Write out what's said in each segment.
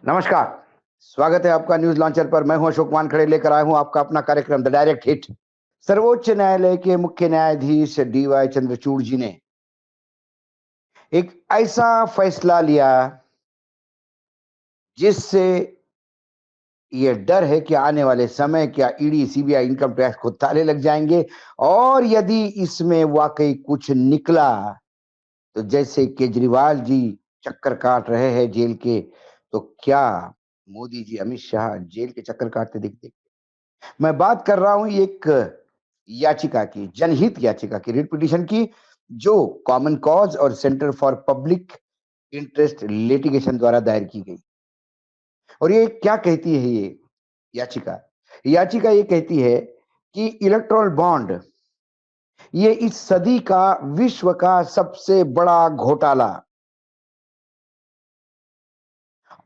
नमस्कार, स्वागत है आपका न्यूज़ लॉन्चर पर। मैं हूं अशोक वानखेड़े, लेकर आया हूं आपका अपना कार्यक्रम द डायरेक्ट हिट। सर्वोच्च न्यायालय के मुख्य न्यायाधीश डीवाई चंद्रचूड़ जी ने एक ऐसा फैसला लिया जिससे ये डर है कि आने वाले समय क्या ईडी, सीबीआई, इनकम टैक्स को ताले लग जाएंगे और यदि इसमें वाकई कुछ निकला तो जैसे केजरीवाल जी चक्कर काट रहे हैं जेल के, तो क्या मोदी जी, अमित शाह जेल के चक्कर काटते दिखते? मैं बात कर रहा हूं एक याचिका की, जनहित याचिका की, रिट पिटीशन की, जो कॉमन कॉज और centre for public interest litigation द्वारा दायर की गई। और ये क्या कहती है ये याचिका? याचिका ये कहती है कि इलेक्टोरल बॉन्ड ये इस सदी का विश्व का सबसे बड़ा घोटाला,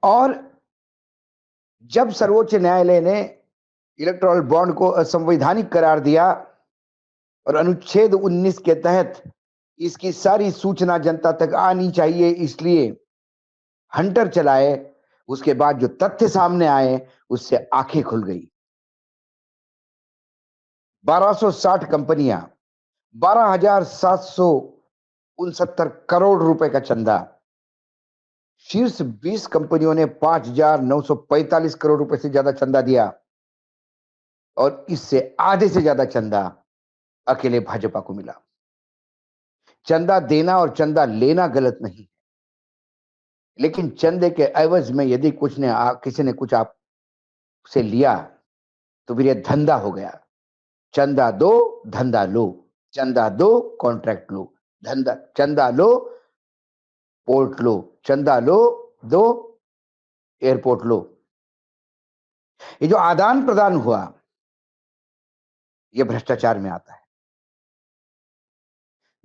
और जब सर्वोच्च न्यायालय ने इलेक्टोरल बॉन्ड को असंवैधानिक करार दिया और अनुच्छेद 19 के तहत इसकी सारी सूचना जनता तक आनी चाहिए, इसलिए हंटर चलाए, उसके बाद जो तथ्य सामने आए उससे आंखें खुल गई। 1260 कंपनियां, 12,769 करोड़ रुपए का चंदा, शीर्ष 20 कंपनियों ने 5,945 करोड़ रुपए से ज्यादा चंदा दिया और इससे आधे से ज्यादा चंदा अकेले भाजपा को मिला। चंदा देना और चंदा लेना गलत नहीं, लेकिन चंदे के एवज में यदि किसी ने कुछ आपसे लिया तो फिर यह धंधा हो गया। चंदा दो, धंधा लो। चंदा दो, कॉन्ट्रैक्ट लो। चंदा लो, पोर्ट लो। चंदा लो, दो, एयरपोर्ट लो। ये जो आदान प्रदान हुआ, ये भ्रष्टाचार में आता है।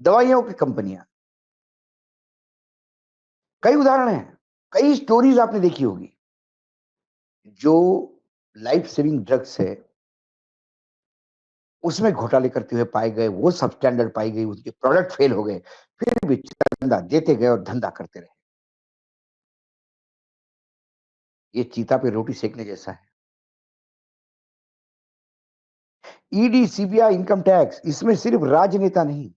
दवाइयों की कंपनियां, कई उदाहरण हैं, कई स्टोरीज आपने देखी होगी। जो लाइफ सेविंग ड्रग्स है उसमें घोटाले करते हुए पाए गए, वो सब स्टैंडर्ड पाई गई, उनके प्रोडक्ट फेल हो गए, फिर भी चंदा देते गए और धंधा करते रहे। ये चीता पे रोटी सेकने जैसा है। ईडी, सीबीआई, इनकम टैक्स, इसमें सिर्फ राजनेता नहीं,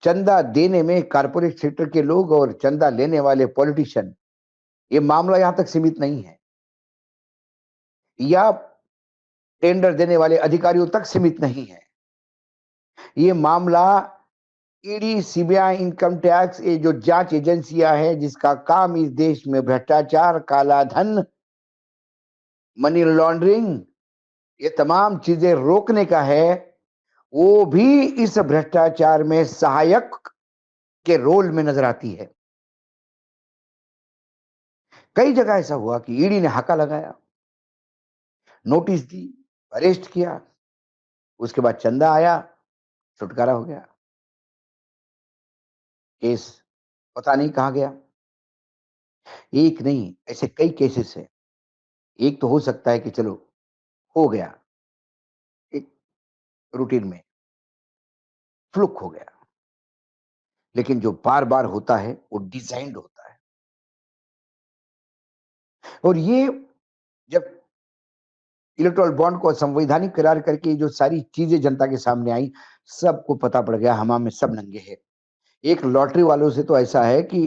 चंदा देने में कारपोरेट सेक्टर के लोग और चंदा लेने वाले पॉलिटिशियन, ये मामला यहां तक सीमित नहीं है, या टेंडर देने वाले अधिकारियों तक सीमित नहीं है। ये मामला ईडी, सीबीआई, इनकम टैक्स, ये जो जांच एजेंसियां हैं जिसका काम इस देश में भ्रष्टाचार, काला धन, मनी लॉन्ड्रिंग, ये तमाम चीजें रोकने का है, वो भी इस भ्रष्टाचार में सहायक के रोल में नजर आती है। कई जगह ऐसा हुआ कि ईडी ने हाका लगाया, नोटिस दी, अरेस्ट किया, उसके बाद चंदा आया, छुटकारा हो गया, केस पता नहीं कहां गया। एक नहीं, ऐसे कई केसेस है। एक तो हो सकता है कि चलो हो गया, एक रूटीन में फ्लुक हो गया, लेकिन जो बार बार होता है वो डिजाइंड होता है। और ये जब इलेक्टोरल बॉन्ड को संवैधानिक करार करके जो सारी चीजें जनता के सामने आई, सबको पता पड़ गया हवा में सब नंगे हैं। एक लॉटरी वालों से तो ऐसा है कि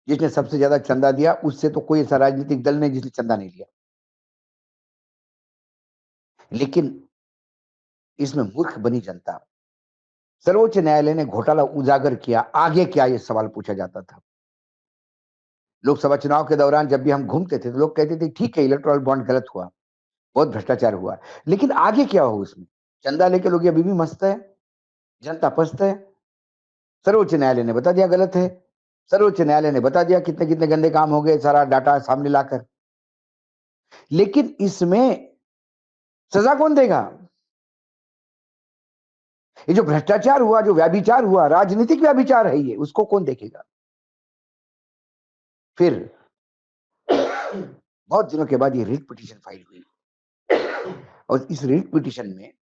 जिसने सबसे ज्यादा चंदा दिया उससे तो कोई ऐसा राजनीतिक दल नहीं जिसने चंदा नहीं लिया, लेकिन इसमें मूर्ख बनी जनता। सर्वोच्च न्यायालय ने घोटाला उजागर किया, आगे क्या, ये सवाल पूछा जाता था। लोकसभा चुनाव के दौरान जब भी हम घूमते थे तो लोग कहते थे ठीक है इलेक्टोरल बॉन्ड गलत हुआ, बहुत भ्रष्टाचार हुआ, लेकिन आगे क्या हो उसमें? चंदा लेके लोग अभी भी मस्त है, जनता पस्त है। सर्वोच्च न्यायालय ने बता दिया गलत है, सर्वोच्च न्यायालय ने बता दिया कितने कितने गंदे काम हो गए, सारा डाटा सामने लाकर। लेकिन इसमें सजा कौन देगा? ये जो भ्रष्टाचार हुआ, जो व्याभिचार हुआ, राजनीतिक व्याभिचार है, ये उसको कौन देखेगा? फिर बहुत दिनों के बाद ये रिट पिटीशन फाइल हुई और इस रिट पिटीशन में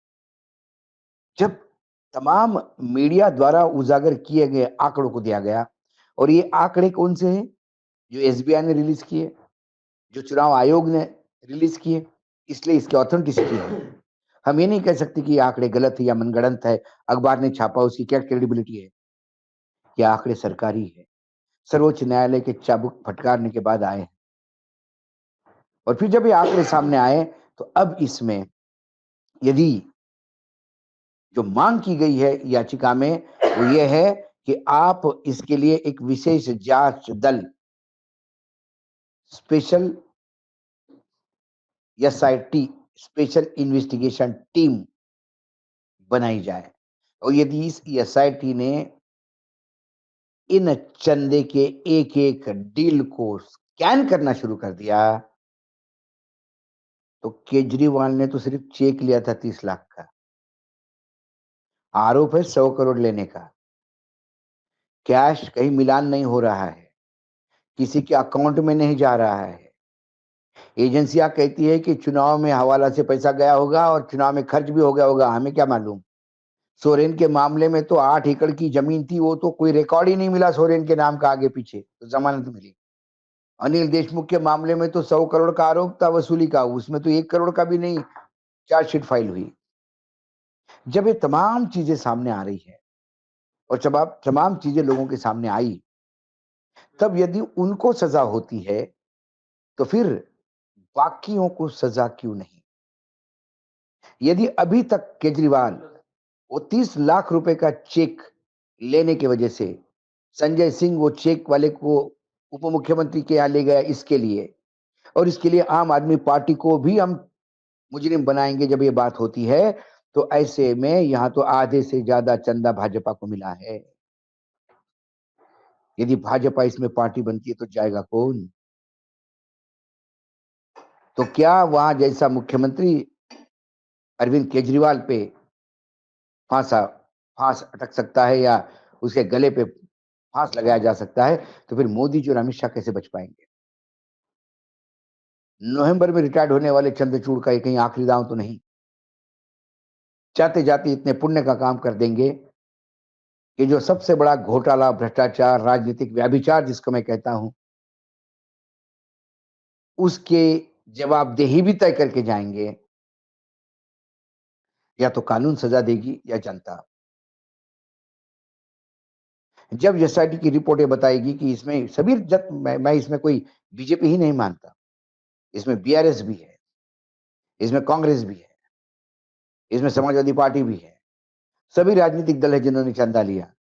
जब तमाम मीडिया द्वारा उजागर किए गए आंकड़ों को दिया गया, और ये आंकड़े कौन से हैं? जो एसबीआई ने रिलीज किए, जो चुनाव आयोग ने रिलीज़ किए, इसलिए इसकी ऑथेंटिसिटी है। हम ये नहीं कह सकते कि ये आंकड़े गलत है या मनगढ़ंत है, अखबार ने छापा उसकी क्या क्रेडिबिलिटी है? ये आंकड़े सरकारी है, सर्वोच्च न्यायालय के चाबुक फटकारने के बाद आए हैं। और फिर जब ये आंकड़े सामने आए, तो अब इसमें यदि जो माँग की गई है याचिका में, वो ये है कि आप इसके लिए एक विशेष जाँच दल, special SIT, special investigation team बनाई जाए। और यदि इस एसआईटी ने इन चंदे के एक-एक डील को स्कैन करना शुरू कर दिया, तो केजरीवाल ने तो सिर्फ चेक लिया था 30 लाख का। आरोप है 100 करोड़ लेने का। कैश कहीं मिलान नहीं हो रहा है, किसी के अकाउंट में नहीं जा रहा है। एजेंसियाँ कहती है कि चुनाव में हवाला से पैसा गया होगा और चुनाव में खर्च भी हो गया होगा, हमें क्या मालूम? सोरेन के मामले में तो 8 एकड़ की ज़मीन थी, वो तो कोई रिकॉर्ड ही नहीं मिला सोरेन के नाम का आगे-पीछे, तो ज़मानत मिली। अनिल देशमुख के मामले में तो 100 करोड़ का आरोप था वसूली का, उसमें तो 1 करोड़ का भी नहीं चार्जशीट फाइल हुई। जब ये तमाम चीज़ें सामने आ रही हैं और जब आप तमाम चीज़ें लोगों के सामने आई, तब यदि उनको सज़ा होती है, तो फिर बाकियों को सज़ा क्यों नहीं? यदि अभी तक केजरीवाल वो 30 लाख रुपए का चेक लेने की वजह से संजय सिंह वो चेक वाले को उप मुख्यमंत्री के यहाँ ले गया इसके लिए, और इसके लिए आम आदमी पार्टी को भी हम मुजरिम बनाएँगे जब ये बात होती है, तो ऐसे में यहाँ तो आधे से ज़्यादा चंदा भाजपा को मिला है। यदि भाजपा इसमें पार्टी बनती है तो जाएगा कौन? तो क्या वहाँ जैसा मुख्यमंत्री अरविंद केजरीवाल पे फांसा फांस अटक सकता है या उसके गले पे फांस लगाया जा सकता है, तो फिर मोदी जी और अमित शाह कैसे बच पाएँगे? नवंबर में रिटायर्ड होने वाले चंद्रचूड़ का ये कहीं आखिरी दाँव तो नहीं? जाते-जाते इतने पुण्य का काम कर देंगे कि जो सबसे बड़ा घोटाला, भ्रष्टाचार, राजनीतिक व्यभिचार जिसको मैं कहता हूँ, उसके जवाबदेही भी तय करके जाएँगे, या तो कानून सज़ा देगी या जनता। जब एसआईटी की रिपोर्ट ये बताएगी कि इसमें सभी जत मैं इसमें कोई बीजेपी ही नहीं मानता, इसमें बीआरएस भी है, इसमें कांग्रेस भी है, इसमें समाजवादी पार्टी भी है, सभी राजनीतिक दल हैं जिन्होंने चंदा लिया,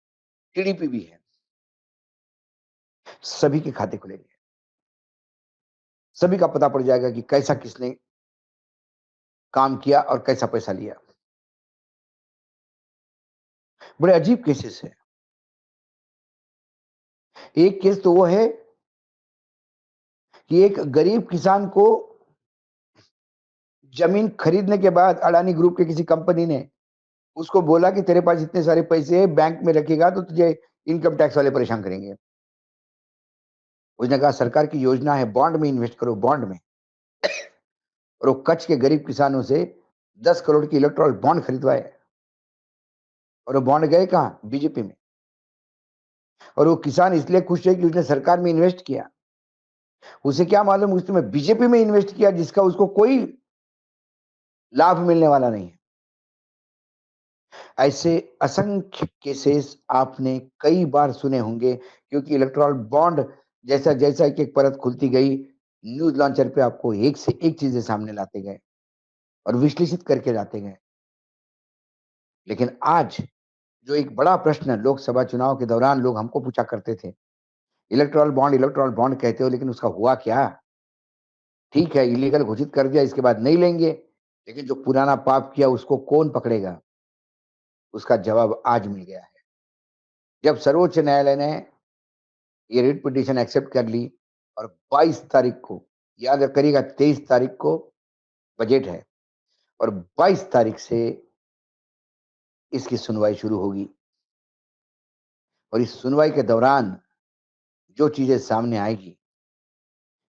टीडीपी भी है, सभी के खाते खुलेंगे, सभी का पता पड़ जाएगा कि कैसा किसने काम किया और कैसा पैसा लिया। बड़े अजीब केसेस हैं। एक केस तो वो है कि एक गरीब किसान को जमीन खरीदने के बाद अडानी ग्रुप के किसी कंपनी ने उसको बोला कि तेरे पास इतने सारे पैसे हैं, बैंक में रखेगा तो तुझे इनकम टैक्स वाले परेशान करेंगे। उसने कहा सरकार की योजना है बॉन्ड में इन्वेस्ट करो, बॉन्ड में। और वो कच्छ के गरीब किसानों से 10 करोड़ की इलेक्टोरल बॉन्ड खरीदवाए और वो बॉन्ड गए कहाँ? बीजेपी में। और वो किसान इसलिए खुश है कि उसने सरकार में इन्वेस्ट किया। उसे क्या मालूम उसने बीजेपी में इन्वेस्ट किया जिसका उसको कोई लाभ मिलने वाला नहीं है। ऐसे असंख्य केसेस आपने कई बार सुने होंगे क्योंकि इलेक्टोरल बॉन्ड जैसा-जैसा एक-एक परत खुलती गई, न्यूज़ लॉन्चर पे आपको एक से एक चीज़ें सामने लाते गए और विश्लेषित करके लाते गए। लेकिन आज जो एक बड़ा प्रश्न लोकसभा चुनाव के दौरान लोग हमको पूछा करते थे, इलेक्टोरल बॉन्ड कहते हो लेकिन उसका हुआ क्या? ठीक है, इल्लीगल घोषित कर दिया इसके बाद नहीं लेंगे, लेकिन जो पुराना पाप किया उसको कौन पकड़ेगा? उसका जवाब आज मिल गया है। जब सर्वोच्च न्यायालय ने ये रिट पिटीशन एक्सेप्ट कर ली और 22 तारीख को, याद करिएगा 23 तारीख को बजट है और 22 तारीख से इसकी सुनवाई शुरू होगी और इस सुनवाई के दौरान जो चीज़ें सामने आएगी,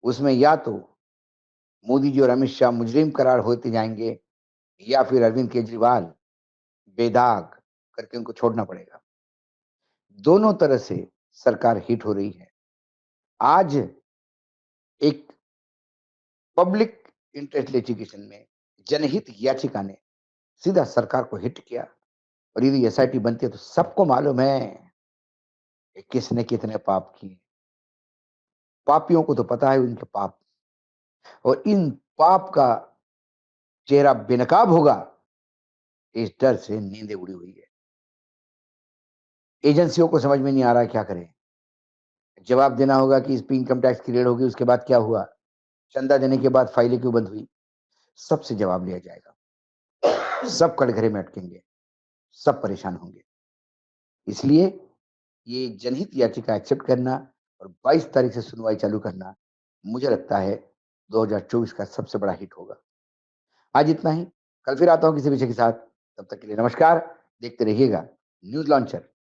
उसमें या तो मोदी जी और अमित शाह मुजरिम करार होते जाएँगे या फिर अरविंद केजरीवाल बेदाग करके उनको छोड़ना पड़ेगा। दोनों तरह से सरकार हिट हो रही है। आज एक पब्लिक इंटरेस्ट लिटिगेशन में जनहित याचिका ने सीधा सरकार को हिट किया और यदि एसआईटी बनती है तो सबको मालूम है कि किसने कितने पाप किए। पापियों को तो पता है उनके पाप और इन पाप का चेहरा बेनकाब होगा, इस डर से नींदें उड़ी हुई है। एजेंसियों को समझ में नहीं आ रहा है क्या करें। जवाब देना होगा कि इस पे इनकम टैक्स की रेड होगी, उसके बाद क्या हुआ? चंदा देने के बाद फाइलें क्यों बंद हुई? सबसे जवाब लिया जाएगा। सब कटघरे में अटकेंगे, सब परेशान होंगे। इसलिए ये जनहित याचिका एक्सेप्ट करना और 22 तारीख से सुनवाई चालू करना, मुझे लगता है 2024 का सबसे बड़ा हिट होगा। आज इतना ही, कल फिर आता हूँ किसी विषय के साथ, तब तक के लिए नमस्कार, देखते रहिएगा न्यूज़ लॉन्चर।